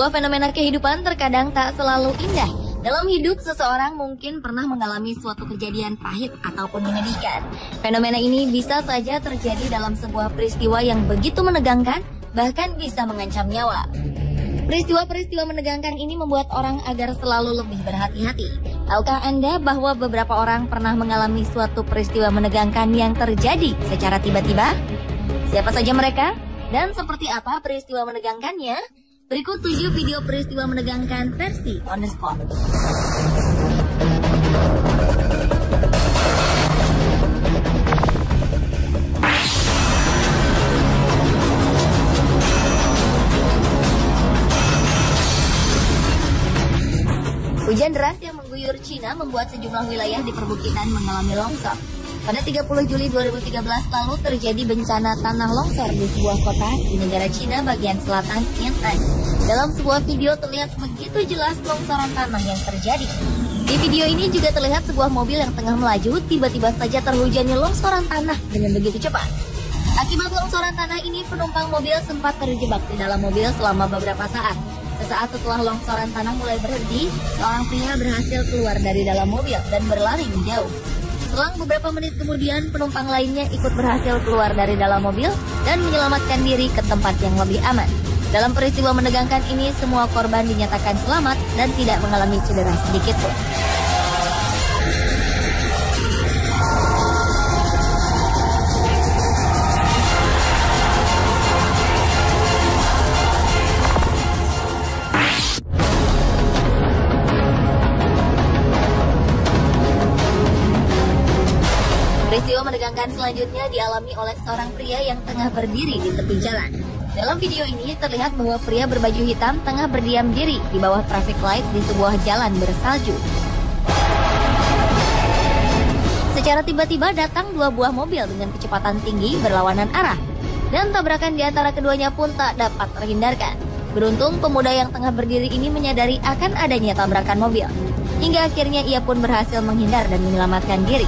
Sebuah fenomena kehidupan terkadang tak selalu indah. Dalam hidup, seseorang mungkin pernah mengalami suatu kejadian pahit ataupun menyedihkan. Fenomena ini bisa saja terjadi dalam sebuah peristiwa yang begitu menegangkan, bahkan bisa mengancam nyawa. Peristiwa-peristiwa menegangkan ini membuat orang agar selalu lebih berhati-hati. Tahukah Anda bahwa beberapa orang pernah mengalami suatu peristiwa menegangkan yang terjadi secara tiba-tiba? Siapa saja mereka? Dan seperti apa peristiwa menegangkannya? Berikut 7 video peristiwa menegangkan versi on the spot. Hujan deras yang mengguyur Cina membuat sejumlah wilayah di perbukitan mengalami longsor. Pada 30 Juli 2013 lalu terjadi bencana tanah longsor di sebuah kota di negara Cina bagian selatan Yan'an. Dalam sebuah video terlihat begitu jelas longsoran tanah yang terjadi. Di video ini juga terlihat sebuah mobil yang tengah melaju tiba-tiba saja terhujani longsoran tanah dengan begitu cepat. Akibat longsoran tanah ini penumpang mobil sempat terjebak di dalam mobil selama beberapa saat. Sesaat setelah longsoran tanah mulai berhenti, seorang pria berhasil keluar dari dalam mobil dan berlari menjauh. Selang beberapa menit kemudian, penumpang lainnya ikut berhasil keluar dari dalam mobil dan menyelamatkan diri ke tempat yang lebih aman. Dalam peristiwa menegangkan ini, semua korban dinyatakan selamat dan tidak mengalami cedera sedikit pun. Peristiwa menegangkan selanjutnya dialami oleh seorang pria yang tengah berdiri di tepi jalan. Dalam video ini terlihat bahwa pria berbaju hitam tengah berdiam diri di bawah traffic light di sebuah jalan bersalju. Secara tiba-tiba datang 2 buah mobil dengan kecepatan tinggi berlawanan arah. Dan tabrakan di antara keduanya pun tak dapat terhindarkan. Beruntung pemuda yang tengah berdiri ini menyadari akan adanya tabrakan mobil. Hingga akhirnya ia pun berhasil menghindar dan menyelamatkan diri.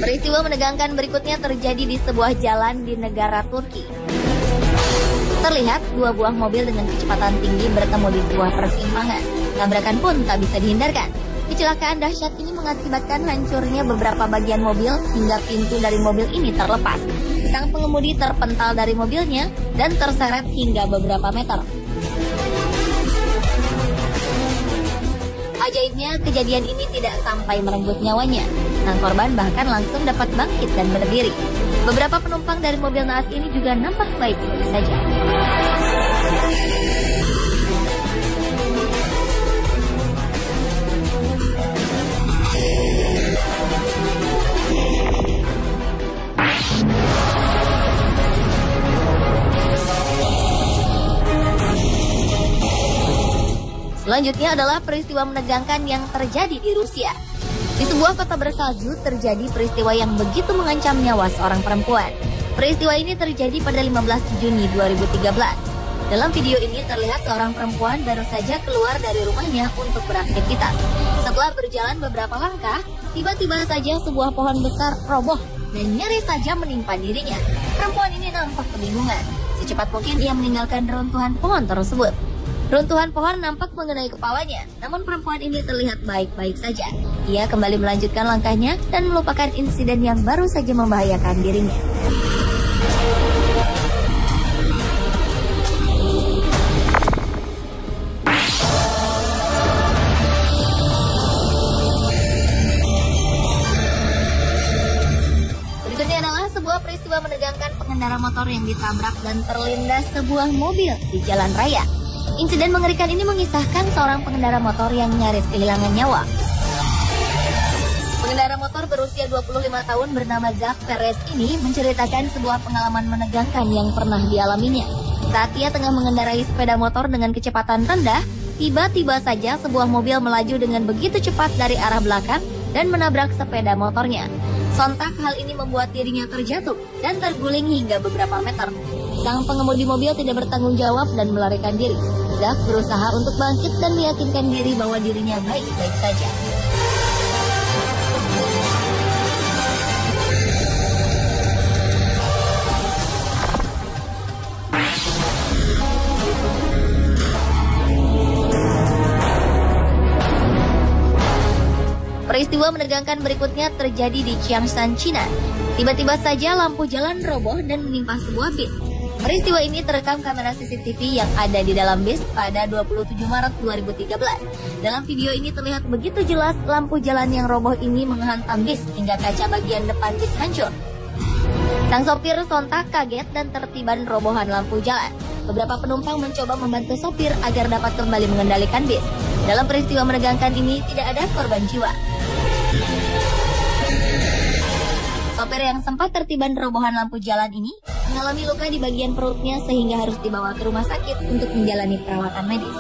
Peristiwa menegangkan berikutnya terjadi di sebuah jalan di negara Turki. Terlihat 2 buah mobil dengan kecepatan tinggi bertemu di sebuah persimpangan. Tabrakan pun tak bisa dihindarkan. Kecelakaan dahsyat ini mengakibatkan hancurnya beberapa bagian mobil hingga pintu dari mobil ini terlepas. Sang pengemudi terpental dari mobilnya dan terseret hingga beberapa meter. Ajaibnya, kejadian ini tidak sampai merenggut nyawanya. Sang korban bahkan langsung dapat bangkit dan berdiri. Beberapa penumpang dari mobil naas ini juga nampak baik-baik saja. Selanjutnya adalah peristiwa menegangkan yang terjadi di Rusia. Di sebuah kota bersalju terjadi peristiwa yang begitu mengancam nyawa seorang perempuan. Peristiwa ini terjadi pada 15 Juni 2013. Dalam video ini terlihat seorang perempuan baru saja keluar dari rumahnya untuk beraktivitas. Setelah berjalan beberapa langkah, tiba-tiba saja sebuah pohon besar roboh dan nyaris saja menimpa dirinya. Perempuan ini nampak kebingungan. Secepat mungkin ia meninggalkan reruntuhan pohon tersebut. Runtuhan pohon nampak mengenai kepalanya, namun perempuan ini terlihat baik-baik saja. Ia kembali melanjutkan langkahnya dan melupakan insiden yang baru saja membahayakan dirinya. Berikutnya adalah sebuah peristiwa menegangkan pengendara motor yang ditabrak dan terlindas sebuah mobil di jalan raya. Insiden mengerikan ini mengisahkan seorang pengendara motor yang nyaris kehilangan nyawa. Pengendara motor berusia 25 tahun bernama Zach Perez ini menceritakan sebuah pengalaman menegangkan yang pernah dialaminya. Saat ia tengah mengendarai sepeda motor dengan kecepatan rendah, tiba-tiba saja sebuah mobil melaju dengan begitu cepat dari arah belakang dan menabrak sepeda motornya. Sontak hal ini membuat dirinya terjatuh dan terguling hingga beberapa meter. Sang pengemudi mobil tidak bertanggung jawab dan melarikan diri. sigap berusaha untuk bangkit dan meyakinkan diri bahwa dirinya baik-baik saja. Peristiwa menegangkan berikutnya terjadi di Changshan, China. Tiba-tiba saja lampu jalan roboh dan menimpa sebuah bis. Peristiwa ini terekam kamera CCTV yang ada di dalam bis pada 27 Maret 2013. Dalam video ini terlihat begitu jelas lampu jalan yang roboh ini menghantam bis hingga kaca bagian depan bis hancur. Sang sopir sontak kaget dan tertiban robohan lampu jalan. Beberapa penumpang mencoba membantu sopir agar dapat kembali mengendalikan bis. Dalam peristiwa menegangkan ini tidak ada korban jiwa. Sopir yang sempat tertiban robohan lampu jalan ini mengalami luka di bagian perutnya sehingga harus dibawa ke rumah sakit untuk menjalani perawatan medis.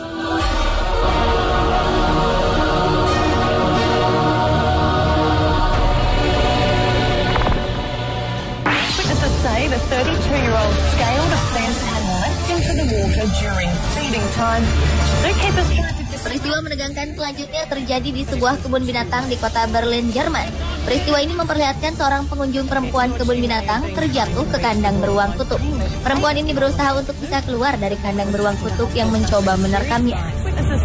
Witnesses say the 32-year-old scaled a fence and leapt into the water during feeding time. Zookeepers tried to Peristiwa menegangkan selanjutnya terjadi di sebuah kebun binatang di kota Berlin, Jerman. Peristiwa ini memperlihatkan seorang pengunjung perempuan kebun binatang terjatuh ke kandang beruang kutub. Perempuan ini berusaha untuk bisa keluar dari kandang beruang kutub yang mencoba menerkamnya.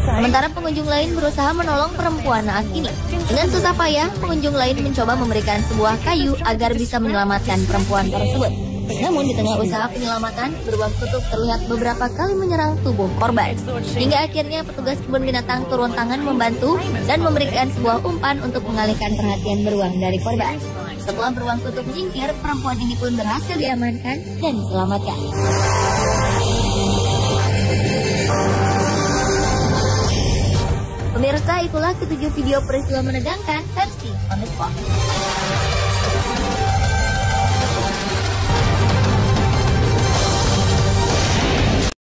Sementara pengunjung lain berusaha menolong perempuan naas ini. Dengan susah payah, pengunjung lain mencoba memberikan sebuah kayu agar bisa menyelamatkan perempuan tersebut. Namun di tengah usaha penyelamatan, beruang kutub terlihat beberapa kali menyerang tubuh korban. Hingga akhirnya petugas kebun binatang turun tangan membantu dan memberikan sebuah umpan untuk mengalihkan perhatian beruang dari korban. Setelah beruang kutub menyingkir, perempuan ini pun berhasil diamankan dan diselamatkan. Pemirsa, itulah ketujuh video peristiwa menegangkan versi On The Spot.